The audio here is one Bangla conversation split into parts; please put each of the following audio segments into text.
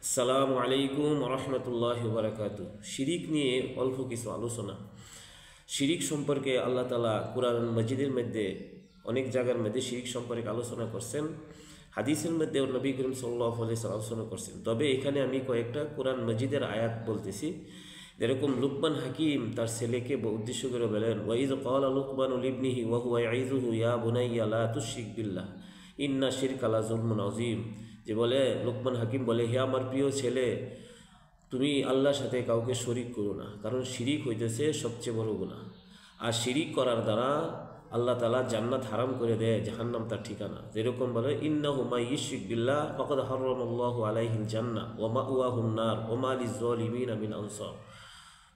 আসসালামু আলাইকুম রহমতুল্লাহি ওয়া বারাকাতুহু। শিরিক নিয়ে অল্প কিছু আলোচনা। শিরিক সম্পর্কে আল্লাহ তাআলা কুরআন মাজিদের মধ্যে অনেক জায়গার মধ্যে শিরিক সম্পর্কে আলোচনা করছেন, হাদিসের মধ্যে নবী করিম সাল্লাল্লাহু আলাইহি ওয়াসাল্লাম আলোচনা করছেন। তবে এখানে আমি কয়েকটা কুরআন মাজিদের আয়াত বলতেছি। যেরকম লুকমান হাকিম তার ছেলেকে উদ্দেশ্য করে বলেন, ওয়াইজ ক্বালা লুকমানু লিবনিহি ওয়া হুয়া ইয়াইযুহু ইয়া বুনাইয়া লা তুশরিক বিল্লাহ ইন্না শিরকা লা যুলমুন আযীম। যে বলে লুকমান হাকিম বলে, হে আমার প্রিয় ছেলে, তুমি আল্লাহর সাথে কাউকে শরিক করো না, কারণ শিরিক হইতেছে সবচেয়ে বড় গুনাহ। আর শিরিক করার দ্বারা আল্লাহ তাআলা জান্নাত হারাম করে দেয়, জাহান্নাম তার ঠিকানা। যেরকম বলে, ইন্নাহু মাই ইউশরিক বিল্লাহ ফাকাদ হারামাল্লাহু আলাইহিল জান্নাহ ওয়া মাওয়াহুন নার ওয়া মা লিয-যালিমিনা মিন আনসার।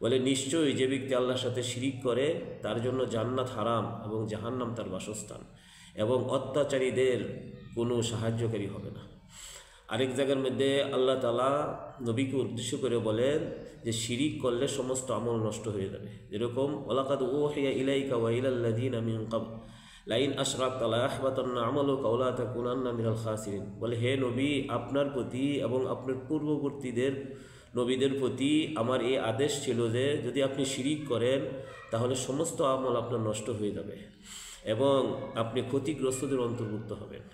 বলে, নিশ্চয়ই যে ব্যক্তি আল্লাহর সাথে শিরিক করে তার জন্য জান্নাত হারাম এবং জাহান্নাম তার বাসস্থান, এবং অত্যাচারীদের কোনো সাহায্যকারী হবে না। আরেক জায়গার মধ্যে আল্লাহ তাআলা নবীকে উদ্দেশ্য করে বলেন যে শিরিক করলে সমস্ত আমল নষ্ট হয়ে যাবে। যেরকম ওয়ালাকাদ উহিয়া ইলাইকা ওয়া ইলাল্লাযিনা মিন ক্বাবল লাইন আশরাকতা লা ইয়াহবাতান্না আমালুকা ওয়া লা তাকুনান্না মিনাল খাসিরিন। বলে, হে নবী, আপনার প্রতি এবং আপনার পূর্ববর্তীদের নবীদের প্রতি আমার এই আদেশ ছিল যে যদি আপনি শিরিক করেন তাহলে সমস্ত আমল আপনার নষ্ট হয়ে যাবে এবং আপনি ক্ষতিগ্রস্তদের অন্তর্ভুক্ত হবেন।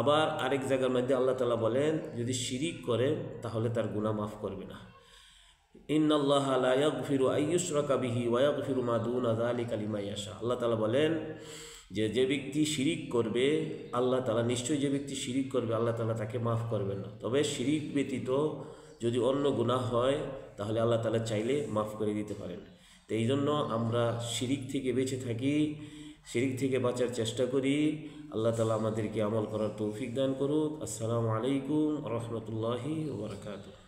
আবার আরেক জায়গার মধ্যে আল্লাহ তাআলা বলেন, যদি শিরিক করেন তাহলে তার গুনাহ মাফ করবে না। ইন্নাল্লাহা লা ইয়াগফিরু আইয়ুশরাকা বিহি ওয়া ইয়াগফিরু মা দুনা যালিকা লিমান ইয়াশা। আল্লাহ তাআলা বলেন যে ব্যক্তি শিরিক করবে, আল্লাহ তাআলা নিশ্চয়ই যে ব্যক্তি শিরিক করবে আল্লাহ তাআলা তাকে মাফ করবেন না। তবে শিরিক ব্যতীত যদি অন্য গুনাহ হয় তাহলে আল্লাহ তাআলা চাইলে মাফ করে দিতে পারেন। তো এই জন্য আমরা শিরিক থেকে বেঁচে থাকি, শিরিক থেকে বাঁচার চেষ্টা করি। আল্লাহ তাআলা আমাদেরকে আমল করার তৌফিক দান করুক। আসসালামু আলাইকুম রহমতুল্লাহি ওয়া বারাকাতুহু।